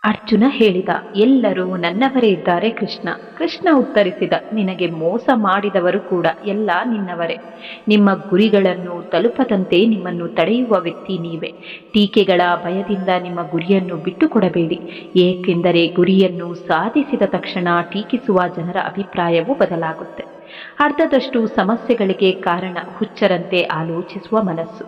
ಅರ್ಜುನ ಹೇಳಿದ, ಎಲ್ಲರೂ ನನ್ನವರೇ ಇದ್ದಾರೆ ಕೃಷ್ಣ. ಕೃಷ್ಣ ಉತ್ತರಿಸಿದ, ನಿನಗೆ ಮೋಸ ಮಾಡಿದವರು ಕೂಡ ಎಲ್ಲ ನಿನ್ನವರೇ. ನಿಮ್ಮ ಗುರಿಗಳನ್ನು ತಲುಪದಂತೆ ನಿಮ್ಮನ್ನು ತಡೆಯುವ ವ್ಯಕ್ತಿ ನೀವೇ. ಟೀಕೆಗಳ ಭಯದಿಂದ ನಿಮ್ಮ ಗುರಿಯನ್ನು ಬಿಟ್ಟುಕೊಡಬೇಡಿ, ಏಕೆಂದರೆ ಗುರಿಯನ್ನು ಸಾಧಿಸಿದ ತಕ್ಷಣ ಟೀಕಿಸುವ ಜನರ ಅಭಿಪ್ರಾಯವೂ ಬದಲಾಗುತ್ತೆ. ಅರ್ಧದಷ್ಟು ಸಮಸ್ಯೆಗಳಿಗೆ ಕಾರಣ ಹುಚ್ಚರಂತೆ ಆಲೋಚಿಸುವ ಮನಸ್ಸು.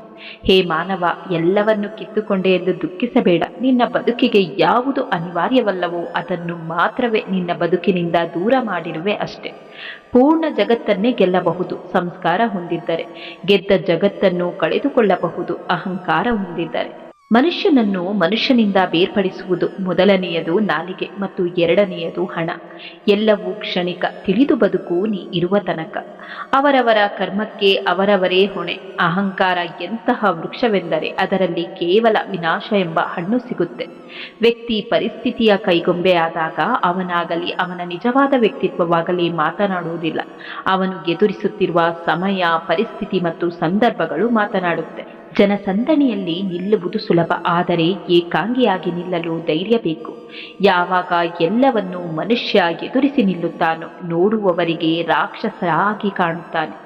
ಹೇ ಮಾನವ, ಎಲ್ಲವನ್ನು ಕಿತ್ತುಕೊಂಡೆ ಎಂದು ದುಃಖಿಸಬೇಡ. ನಿನ್ನ ಬದುಕಿಗೆ ಯಾವುದು ಅನಿವಾರ್ಯವಲ್ಲವೋ ಅದನ್ನು ಮಾತ್ರವೇ ನಿನ್ನ ಬದುಕಿನಿಂದ ದೂರ ಮಾಡಿರುವೆ ಅಷ್ಟೆ. ಪೂರ್ಣ ಜಗತ್ತನ್ನೇ ಗೆಲ್ಲಬಹುದು ಸಂಸ್ಕಾರ ಹೊಂದಿದ್ದರೆ, ಗೆದ್ದ ಜಗತ್ತನ್ನು ಕಳೆದುಕೊಳ್ಳಬಹುದು ಅಹಂಕಾರ ಹೊಂದಿದ್ದರೆ. ಮನುಷ್ಯನನ್ನು ಮನುಷ್ಯನಿಂದ ಬೇರ್ಪಡಿಸುವುದು ಮೊದಲನೆಯದು ನಾಲಿಗೆ ಮತ್ತು ಎರಡನೆಯದು ಹಣ. ಎಲ್ಲವೂ ಕ್ಷಣಿಕ, ತಿಳಿದು ಬದುಕು ನೀ ಇರುವ ತನಕ. ಅವರವರ ಕರ್ಮಕ್ಕೆ ಅವರವರೇ ಹೊಣೆ. ಅಹಂಕಾರ ಎಂತಹ ವೃಕ್ಷವೆಂದರೆ ಅದರಲ್ಲಿ ಕೇವಲ ವಿನಾಶ ಎಂಬ ಹಣ್ಣು ಸಿಗುತ್ತೆ. ವ್ಯಕ್ತಿ ಪರಿಸ್ಥಿತಿಯ ಕೈಗೊಂಬೆ ಆದಾಗ ಅವನಾಗಲಿ ಅವನ ನಿಜವಾದ ವ್ಯಕ್ತಿತ್ವವಾಗಲಿ ಮಾತನಾಡುವುದಿಲ್ಲ. ಅವನು ಎದುರಿಸುತ್ತಿರುವ ಸಮಯ, ಪರಿಸ್ಥಿತಿ ಮತ್ತು ಸಂದರ್ಭಗಳು ಮಾತನಾಡುತ್ತೆ. ಜನಸಂದಣಿಯಲ್ಲಿ ನಿಲ್ಲುವುದು ಸುಲಭ, ಆದರೆ ಏಕಾಂಗಿಯಾಗಿ ನಿಲ್ಲಲು ಧೈರ್ಯ ಬೇಕು. ಯಾವಾಗ ಎಲ್ಲವನ್ನೂ ಮನುಷ್ಯ ಎದುರಿಸಿ ನಿಲ್ಲುತ್ತಾನೋ ನೋಡುವವರಿಗೆ ರಾಕ್ಷಸರಾಗಿ ಕಾಣುತ್ತಾನೆ.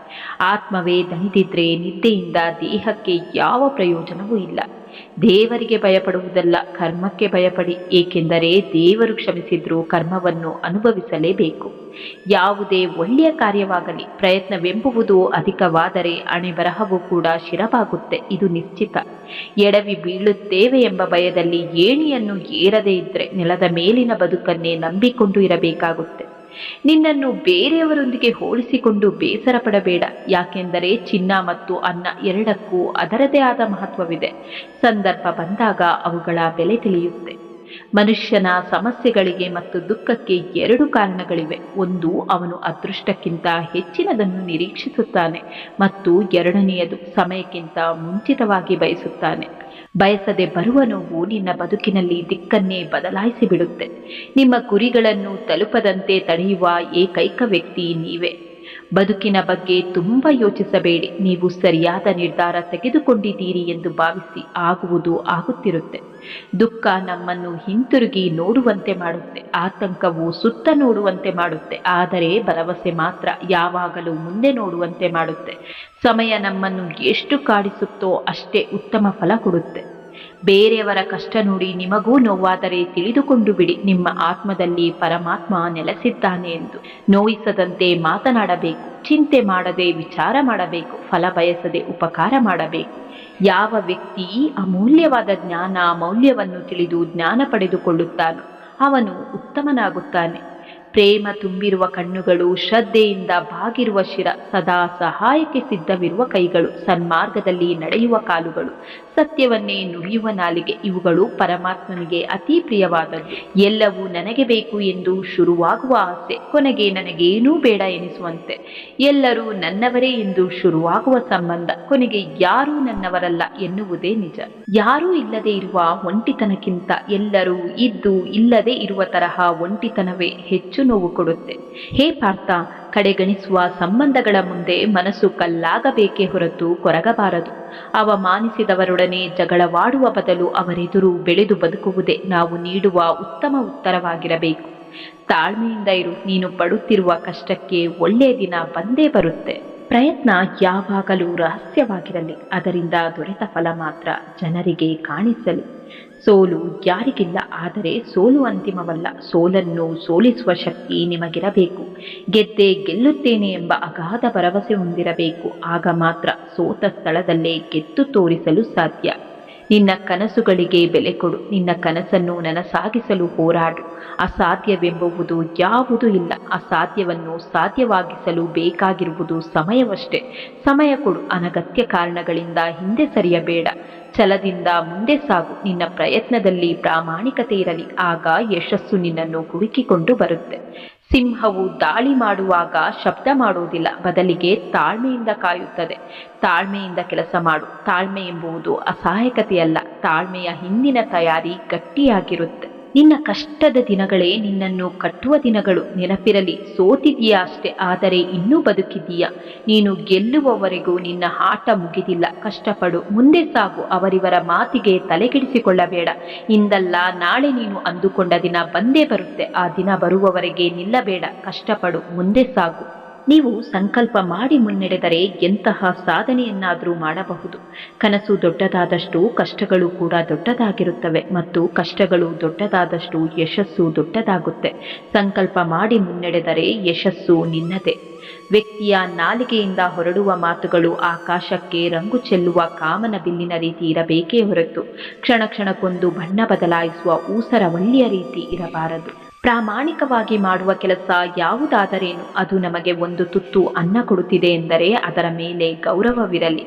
ಆತ್ಮವೇ ದಣಿದಿದ್ರೆ ನಿದ್ದೆಯಿಂದ ದೇಹಕ್ಕೆ ಯಾವ ಪ್ರಯೋಜನವೂ ಇಲ್ಲ. ದೇವರಿಗೆ ಭಯಪಡುವುದಲ್ಲ, ಕರ್ಮಕ್ಕೆ ಭಯಪಡಿ, ಏಕೆಂದರೆ ದೇವರು ಕ್ಷಮಿಸಿದ್ರೂ ಕರ್ಮವನ್ನು ಅನುಭವಿಸಲೇಬೇಕು. ಯಾವುದೇ ಒಳ್ಳೆಯ ಕಾರ್ಯವಾಗಲಿ ಪ್ರಯತ್ನವೆಂಬುವುದು ಅಧಿಕವಾದರೆ ಹಣೆ ಬರಹವೂ ಕೂಡ ಶಿರವಾಗುತ್ತೆ, ಇದು ನಿಶ್ಚಿತ. ಎಡವಿ ಬೀಳುತ್ತೇವೆ ಎಂಬ ಭಯದಲ್ಲಿ ಏಣಿಯನ್ನು ಏರದೇ ಇದ್ರೆ ನೆಲದ ಮೇಲಿನ ಬದುಕನ್ನೇ ನಂಬಿಕೊಂಡು ಇರಬೇಕಾಗುತ್ತೆ. ನಿನ್ನನ್ನು ಬೇರೆಯವರೊಂದಿಗೆ ಹೋಲಿಸಿಕೊಂಡು ಬೇಸರ ಪಡಬೇಡ, ಯಾಕೆಂದರೆ ಚಿನ್ನ ಮತ್ತು ಅನ್ನ ಎರಡಕ್ಕೂ ಅದರದೇ ಆದ ಮಹತ್ವವಿದೆ. ಸಂದರ್ಭ ಬಂದಾಗ ಅವುಗಳ ಬೆಲೆ ತಿಳಿಯುತ್ತೆ. ಮನುಷ್ಯನ ಸಮಸ್ಯೆಗಳಿಗೆ ಮತ್ತು ದುಃಖಕ್ಕೆ ಎರಡು ಕಾರಣಗಳಿವೆ. ಒಂದು, ಅವನು ಅದೃಷ್ಟಕ್ಕಿಂತ ಹೆಚ್ಚಿನದನ್ನು ನಿರೀಕ್ಷಿಸುತ್ತಾನೆ, ಮತ್ತು ಎರಡನೆಯದು ಸಮಯಕ್ಕಿಂತ ಮುಂಚಿತವಾಗಿ ಬಯಸುತ್ತಾನೆ. ಬಯಸದೆ ಬರುವ ನೋವು ನಿನ್ನ ಬದುಕಿನಲ್ಲಿ ದಿಕ್ಕನ್ನೇ ಬದಲಾಯಿಸಿ ಬಿಡುತ್ತೆ. ನಿಮ್ಮ ಗುರಿಗಳನ್ನು ತಲುಪದಂತೆ ತಡೆಯುವ ಏಕೈಕ ವ್ಯಕ್ತಿ ನೀವೇ. ಬದುಕಿನ ಬಗ್ಗೆ ತುಂಬ ಯೋಚಿಸಬೇಡಿ. ನೀವು ಸರಿಯಾದ ನಿರ್ಧಾರ ತೆಗೆದುಕೊಂಡಿದ್ದೀರಿ ಎಂದು ಭಾವಿಸಿ ಆಗುವುದು ಆಗುತ್ತಿರುತ್ತೆ. ದುಃಖ ನಮ್ಮನ್ನು ಹಿಂತಿರುಗಿ ನೋಡುವಂತೆ ಮಾಡುತ್ತೆ, ಆತಂಕವು ಸುತ್ತ ನೋಡುವಂತೆ ಮಾಡುತ್ತೆ, ಆದರೆ ಭರವಸೆ ಮಾತ್ರ ಯಾವಾಗಲೂ ಮುಂದೆ ನೋಡುವಂತೆ ಮಾಡುತ್ತೆ. ಸಮಯ ನಮ್ಮನ್ನು ಎಷ್ಟು ಕಾಡಿಸುತ್ತೋ ಅಷ್ಟೇ ಉತ್ತಮ ಫಲ ಕೊಡುತ್ತೆ. ಬೇರೆಯವರ ಕಷ್ಟ ನೋಡಿ ನಿಮಗೂ ನೋವಾದರೆ ತಿಳಿದುಕೊಂಡು ಬಿಡಿ, ನಿಮ್ಮ ಆತ್ಮದಲ್ಲಿ ಪರಮಾತ್ಮ ನೆಲೆಸಿದ್ದಾನೆ ಎಂದು. ನೋಯಿಸದಂತೆ ಮಾತನಾಡಬೇಕು, ಚಿಂತೆ ಮಾಡದೆ ವಿಚಾರ ಮಾಡಬೇಕು, ಫಲ ಬಯಸದೆ ಉಪಕಾರ ಮಾಡಬೇಕು. ಯಾವ ವ್ಯಕ್ತಿ ಅಮೂಲ್ಯವಾದ ಜ್ಞಾನ ಮೌಲ್ಯವನ್ನು ತಿಳಿದು ಜ್ಞಾನ ಪಡೆದುಕೊಳ್ಳುತ್ತಾನೋ ಅವನು ಉತ್ತಮನಾಗುತ್ತಾನೆ. ಪ್ರೇಮ ತುಂಬಿರುವ ಕಣ್ಣುಗಳು, ಶ್ರದ್ಧೆಯಿಂದ ಬಾಗಿರುವ ಶಿರ, ಸದಾ ಸಹಾಯಕ್ಕೆ ಸಿದ್ಧವಿರುವ ಕೈಗಳು, ಸನ್ಮಾರ್ಗದಲ್ಲಿ ನಡೆಯುವ ಕಾಲುಗಳು, ಸತ್ಯವನ್ನೇ ನುಡಿಯುವ ನಾಲಿಗೆ, ಇವುಗಳು ಪರಮಾತ್ಮನಿಗೆ ಅತಿ ಪ್ರಿಯವಾದದ್ದು. ಎಲ್ಲವೂ ನನಗೆ ಬೇಕು ಎಂದು ಶುರುವಾಗುವ ಆಸೆ ಕೊನೆಗೆ ನನಗೇನೂ ಬೇಡ ಎನಿಸುವಂತೆ, ಎಲ್ಲರೂ ನನ್ನವರೇ ಎಂದು ಶುರುವಾಗುವ ಸಂಬಂಧ ಕೊನೆಗೆ ಯಾರೂ ನನ್ನವರಲ್ಲ ಎನ್ನುವುದೇ ನಿಜ. ಯಾರೂ ಇಲ್ಲದೆ ಇರುವ ಒಂಟಿತನಕ್ಕಿಂತ ಎಲ್ಲರೂ ಇದ್ದು ಇಲ್ಲದೆ ಇರುವ ತರಹ ಒಂಟಿತನವೇ ಹೆಚ್ಚು ನೋವು ಕೊಡುತ್ತೆ. ಹೇ ಪಾರ್ಥ, ಕಡೆಗಣಿಸುವ ಸಂಬಂಧಗಳ ಮುಂದೆ ಮನಸ್ಸು ಕಲ್ಲಾಗಬೇಕೇ ಹೊರತು ಕೊರಗಬಾರದು. ಅವಮಾನಿಸಿದವರೊಡನೆ ಜಗಳವಾಡುವ ಬದಲು ಅವರೆದುರು ಬೆಳೆದು ಬದುಕುವುದೇ ನಾವು ನೀಡುವ ಉತ್ತಮ ಉತ್ತರವಾಗಿರಬೇಕು. ತಾಳ್ಮೆಯಿಂದ ಇರು, ನೀನು ಪಡುತ್ತಿರುವ ಕಷ್ಟಕ್ಕೆ ಒಳ್ಳೆಯ ದಿನ ಬಂದೇ ಬರುತ್ತೆ. ಪ್ರಯತ್ನ ಯಾವಾಗಲೂ ರಹಸ್ಯವಾಗಿರಲಿ, ಅದರಿಂದ ದೊರೆತ ಫಲ ಮಾತ್ರ ಜನರಿಗೆ ಕಾಣಿಸಲಿ. ಸೋಲು ಯಾರಿಗಿಲ್ಲ, ಆದರೆ ಸೋಲು ಅಂತಿಮವಲ್ಲ. ಸೋಲನ್ನು ಸೋಲಿಸುವ ಶಕ್ತಿ ನಿಮಗಿರಬೇಕು. ಗೆದ್ದೇ ಗೆಲ್ಲುತ್ತೇನೆ ಎಂಬ ಅಗಾಧ ಭರವಸೆ ಹೊಂದಿರಬೇಕು. ಆಗ ಮಾತ್ರ ಸೋತ ಸ್ಥಳದಲ್ಲೇ ಗೆದ್ದು ತೋರಿಸಲು ಸಾಧ್ಯ. ನಿನ್ನ ಕನಸುಗಳಿಗೆ ಬೆಲೆ ಕೊಡು, ನಿನ್ನ ಕನಸನ್ನು ನನಸಾಗಿಸಲು ಹೋರಾಡು. ಅಸಾಧ್ಯವೆಂಬುವುದು ಯಾವುದೂ ಇಲ್ಲ. ಅಸಾಧ್ಯವನ್ನು ಸಾಧ್ಯವಾಗಿಸಲು ಬೇಕಾಗಿರುವುದು ಸಮಯವಷ್ಟೇ. ಸಮಯ ಕೊಡು, ಅನಗತ್ಯ ಕಾರಣಗಳಿಂದ ಹಿಂದೆ ಸರಿಯಬೇಡ. ಛಲದಿಂದ ಮುಂದೆ ಸಾಗು, ನಿನ್ನ ಪ್ರಯತ್ನದಲ್ಲಿ ಪ್ರಾಮಾಣಿಕತೆ ಇರಲಿ, ಆಗ ಯಶಸ್ಸು ನಿನ್ನನ್ನು ಹುಡುಕಿಕೊಂಡು ಬರುತ್ತೆ. ಸಿಂಹವು ದಾಳಿ ಮಾಡುವಾಗ ಶಬ್ದ ಮಾಡುವುದಿಲ್ಲ, ಬದಲಿಗೆ ತಾಳ್ಮೆಯಿಂದ ಕಾಯುತ್ತದೆ. ತಾಳ್ಮೆಯಿಂದ ಕೆಲಸ ಮಾಡು. ತಾಳ್ಮೆ ಎಂಬುದು ಅಸಹಾಯಕತೆಯಲ್ಲ, ತಾಳ್ಮೆಯ ಹಿಂದಿನ ತಯಾರಿ ಗಟ್ಟಿಯಾಗಿರುತ್ತೆ. ನಿನ್ನ ಕಷ್ಟದ ದಿನಗಳೇ ನಿನ್ನನ್ನು ಕಟ್ಟುವ ದಿನಗಳು. ನೆನಪಿರಲಿ, ಸೋತಿದೀಯಾ ಅಷ್ಟೇ, ಆದರೆ ಇನ್ನೂ ಬದುಕಿದೀಯಾ. ನೀನು ಗೆಲ್ಲುವವರೆಗೂ ನಿನ್ನ ಆಟ ಮುಗಿದಿಲ್ಲ. ಕಷ್ಟಪಡು, ಮುಂದೆ ಸಾಗು. ಅವರಿವರ ಮಾತಿಗೆ ತಲೆಕೆಡಿಸಿಕೊಳ್ಳಬೇಡ. ಇಂದಲ್ಲ ನಾಳೆ ನೀನು ಅಂದುಕೊಂಡ ದಿನ ಬಂದೇ ಬರುತ್ತೆ. ಆ ದಿನ ಬರುವವರೆಗೆ ನಿಲ್ಲಬೇಡ. ಕಷ್ಟಪಡು, ಮುಂದೆ ಸಾಗು. ನೀವು ಸಂಕಲ್ಪ ಮಾಡಿ ಮುನ್ನಡೆದರೆ ಎಂತಹ ಸಾಧನೆಯನ್ನಾದರೂ ಮಾಡಬಹುದು. ಕನಸು ದೊಡ್ಡದಾದಷ್ಟು ಕಷ್ಟಗಳು ಕೂಡ ದೊಡ್ಡದಾಗಿರುತ್ತವೆ ಮತ್ತು ಕಷ್ಟಗಳು ದೊಡ್ಡದಾದಷ್ಟು ಯಶಸ್ಸು ದೊಡ್ಡದಾಗುತ್ತೆ. ಸಂಕಲ್ಪ ಮಾಡಿ ಮುನ್ನಡೆದರೆ ಯಶಸ್ಸು ನಿನ್ನದೇ. ವ್ಯಕ್ತಿಯ ನಾಲಿಗೆಯಿಂದ ಹೊರಡುವ ಮಾತುಗಳು ಆಕಾಶಕ್ಕೆ ರಂಗು ಚೆಲ್ಲುವ ಕಾಮನ ಬಿಲ್ಲಿನ ರೀತಿ ಇರಬೇಕೇ ಹೊರತು ಕ್ಷಣ ಕ್ಷಣಕ್ಕೊಂದು ಬಣ್ಣ ಬದಲಾಯಿಸುವ ಊಸರವಳ್ಳಿಯ ರೀತಿ ಇರಬಾರದು. ಪ್ರಾಮಾಣಿಕವಾಗಿ ಮಾಡುವ ಕೆಲಸ ಯಾವುದಾದರೇನು, ಅದು ನಮಗೆ ಒಂದು ತುತ್ತು ಅನ್ನ ಕೊಡುತ್ತಿದೆ ಎಂದರೆ ಅದರ ಮೇಲೆ ಗೌರವವಿರಲಿ.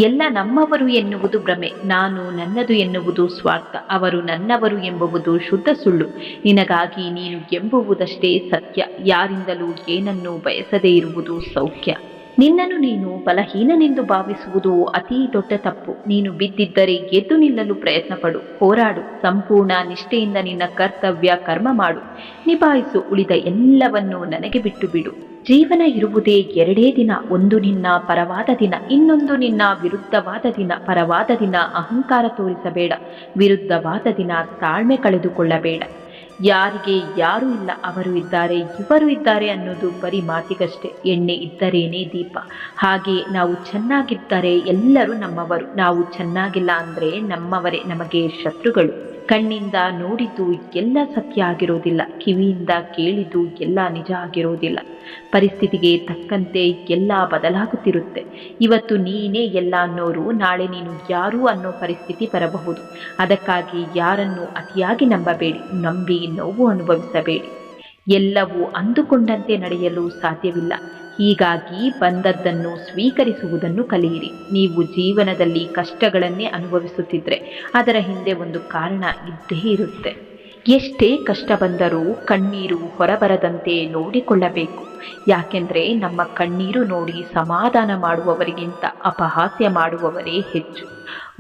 ಎಲ್ಲ ನಮ್ಮವರು ಎನ್ನುವುದು ಭ್ರಮೆ, ನಾನು ನನ್ನದು ಎನ್ನುವುದು ಸ್ವಾರ್ಥ, ಅವರು ನನ್ನವರು ಎಂಬುವುದು ಶುದ್ಧ ಸುಳ್ಳು. ನಿನಗಾಗಿ ನೀನು ಎಂಬುವುದಷ್ಟೇ ಸತ್ಯ. ಯಾರಿಂದಲೂ ಏನನ್ನೂ ಬಯಸದೇ ಇರುವುದು ಸೌಖ್ಯ. ನಿನ್ನನ್ನು ನೀನು ಬಲಹೀನನೆಂದು ಭಾವಿಸುವುದು ಅತೀ ದೊಡ್ಡ ತಪ್ಪು. ನೀನು ಬಿದ್ದಿದ್ದರೆ ಎದ್ದು ನಿಲ್ಲಲು ಪ್ರಯತ್ನ ಪಡು, ಹೋರಾಡು, ಸಂಪೂರ್ಣ ನಿಷ್ಠೆಯಿಂದ ನಿನ್ನ ಕರ್ತವ್ಯ ಕರ್ಮ ಮಾಡು, ನಿಭಾಯಿಸು. ಉಳಿದ ಎಲ್ಲವನ್ನೂ ನನಗೆ ಬಿಟ್ಟು ಬಿಡು. ಜೀವನ ಇರುವುದೇ ಎರಡೇ ದಿನ, ಒಂದು ನಿನ್ನ ಪರವಾದ ದಿನ, ಇನ್ನೊಂದು ನಿನ್ನ ವಿರುದ್ಧವಾದ ದಿನ. ಪರವಾದ ದಿನ ಅಹಂಕಾರ ತೋರಿಸಬೇಡ, ವಿರುದ್ಧವಾದ ದಿನ ತಾಳ್ಮೆ ಕಳೆದುಕೊಳ್ಳಬೇಡ. ಯಾರಿಗೆ ಯಾರೂ ಇಲ್ಲ, ಅವರು ಇದ್ದಾರೆ, ಇವರು ಇದ್ದಾರೆ ಅನ್ನೋದು ಬರೀ ಮಾತಿಗಷ್ಟೇ. ಎಣ್ಣೆ ಇದ್ದರೇನೇ ದೀಪ. ಹಾಗೆ ನಾವು ಚೆನ್ನಾಗಿದ್ದರೆ ಎಲ್ಲರೂ ನಮ್ಮವರು, ನಾವು ಚೆನ್ನಾಗಿಲ್ಲ ಅಂದರೆ ನಮ್ಮವರೇ ನಮಗೆ ಶತ್ರುಗಳು. ಕಣ್ಣಿಂದ ನೋಡಿದ್ದು ಎಲ್ಲ ಸತ್ಯ ಆಗಿರೋದಿಲ್ಲ, ಕಿವಿಯಿಂದ ಕೇಳಿದ್ದು ಎಲ್ಲ ನಿಜ ಆಗಿರೋದಿಲ್ಲ. ಪರಿಸ್ಥಿತಿಗೆ ತಕ್ಕಂತೆ ಎಲ್ಲ ಬದಲಾಗುತ್ತಿರುತ್ತೆ. ಇವತ್ತು ನೀನೇ ಎಲ್ಲ ಅನ್ನೋರು ನಾಳೆ ನೀನು ಯಾರು ಅನ್ನೋ ಪರಿಸ್ಥಿತಿ ಬರಬಹುದು. ಅದಕ್ಕಾಗಿ ಯಾರನ್ನು ಅತಿಯಾಗಿ ನಂಬಬೇಡಿ, ನಂಬಿ ನೋವು ಅನುಭವಿಸಬೇಡಿ. ಎಲ್ಲವೂ ಅಂದುಕೊಂಡಂತೆ ನಡೆಯಲು ಸಾಧ್ಯವಿಲ್ಲ. ಹೀಗಾಗಿ ಬಂದದ್ದನ್ನು ಸ್ವೀಕರಿಸುವುದನ್ನು ಕಲಿಯಿರಿ. ನೀವು ಜೀವನದಲ್ಲಿ ಕಷ್ಟಗಳನ್ನೇ ಅನುಭವಿಸುತ್ತಿದ್ದರೆ ಅದರ ಹಿಂದೆ ಒಂದು ಕಾರಣ ಇದ್ದೇ ಇರುತ್ತೆ. ಎಷ್ಟೇ ಕಷ್ಟ ಬಂದರೂ ಕಣ್ಣೀರು ಹೊರಬರದಂತೆ ನೋಡಿಕೊಳ್ಳಬೇಕು. ಯಾಕೆಂದರೆ ನಮ್ಮ ಕಣ್ಣೀರು ನೋಡಿ ಸಮಾಧಾನ ಮಾಡುವವರಿಗಿಂತ ಅಪಹಾಸ್ಯ ಮಾಡುವವರೇ ಹೆಚ್ಚು.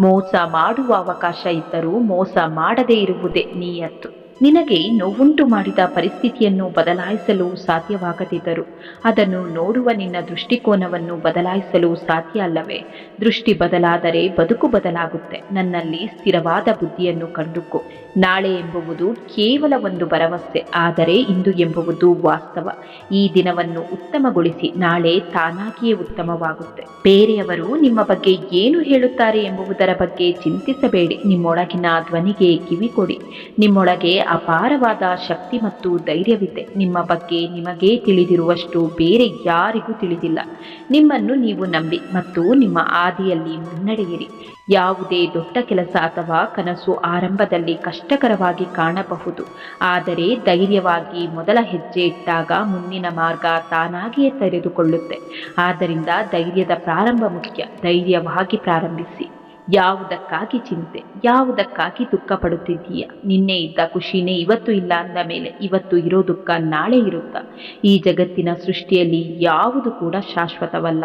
ಮೋಸ ಮಾಡುವ ಅವಕಾಶ ಇದ್ದರೂ ಮೋಸ ಮಾಡದೇ ಇರುವುದೇ ನಿಯತ್ತು. ನಿನಗೆ ನೋವುಂಟು ಮಾಡಿದ ಪರಿಸ್ಥಿತಿಯನ್ನು ಬದಲಾಯಿಸಲು ಸಾಧ್ಯವಾಗದಿದ್ದರೂ ಅದನ್ನು ನೋಡುವ ನಿನ್ನ ದೃಷ್ಟಿಕೋನವನ್ನು ಬದಲಾಯಿಸಲು ಸಾಧ್ಯ ಅಲ್ಲವೇ? ದೃಷ್ಟಿ ಬದಲಾದರೆ ಬದುಕು ಬದಲಾಗುತ್ತೆ. ನನ್ನಲ್ಲಿ ಸ್ಥಿರವಾದ ಬುದ್ಧಿಯನ್ನು ಕಂಡುಕೋ. ನಾಳೆ ಎಂಬುವುದು ಕೇವಲ ಒಂದು ಭರವಸೆ, ಆದರೆ ಇಂದು ಎಂಬುವುದು ವಾಸ್ತವ. ಈ ದಿನವನ್ನು ಉತ್ತಮಗೊಳಿಸಿ, ನಾಳೆ ತಾನಾಗಿಯೇ ಉತ್ತಮವಾಗುತ್ತೆ. ಬೇರೆಯವರು ನಿಮ್ಮ ಬಗ್ಗೆ ಏನು ಹೇಳುತ್ತಾರೆ ಎಂಬುದರ ಬಗ್ಗೆ ಚಿಂತಿಸಬೇಡಿ. ನಿಮ್ಮೊಳಗಿನ ಧ್ವನಿಗೆ ಕಿವಿ ಕೊಡಿ. ನಿಮ್ಮೊಳಗೆ ಅಪಾರವಾದ ಶಕ್ತಿ ಮತ್ತು ಧೈರ್ಯವಿದೆ. ನಿಮ್ಮ ಬಗ್ಗೆ ನಿಮಗೇ ತಿಳಿದಿರುವಷ್ಟು ಬೇರೆ ಯಾರಿಗೂ ತಿಳಿದಿಲ್ಲ. ನಿಮ್ಮನ್ನು ನೀವು ನಂಬಿ ಮತ್ತು ನಿಮ್ಮ ಹಾದಿಯಲ್ಲಿ ಮುನ್ನಡೆಯಿರಿ. ಯಾವುದೇ ದೊಡ್ಡ ಕೆಲಸ ಅಥವಾ ಕನಸು ಆರಂಭದಲ್ಲಿ ಕಷ್ಟಕರವಾಗಿ ಕಾಣಬಹುದು, ಆದರೆ ಧೈರ್ಯವಾಗಿ ಮೊದಲ ಹೆಜ್ಜೆ ಇಟ್ಟಾಗ ಮುಂದಿನ ಮಾರ್ಗ ತಾನಾಗಿಯೇ ತೆರೆದುಕೊಳ್ಳುತ್ತೆ. ಆದ್ದರಿಂದ ಧೈರ್ಯದ ಪ್ರಾರಂಭ ಮುಖ್ಯ. ಧೈರ್ಯವಾಗಿ ಪ್ರಾರಂಭಿಸಿ. ಯಾವುದಕ್ಕಾಗಿ ಚಿಂತೆ, ಯಾವುದಕ್ಕಾಗಿ ದುಃಖ ಪಡುತ್ತಿದ್ದೀಯ? ನಿನ್ನೆ ಇದ್ದ ಖುಷಿನೇ ಇವತ್ತು ಇಲ್ಲ ಅಂದ ಮೇಲೆ ಇವತ್ತು ಇರೋ ದುಃಖ ನಾಳೆ ಇರುತ್ತಾ? ಈ ಜಗತ್ತಿನ ಸೃಷ್ಟಿಯಲ್ಲಿ ಯಾವುದು ಕೂಡ ಶಾಶ್ವತವಲ್ಲ.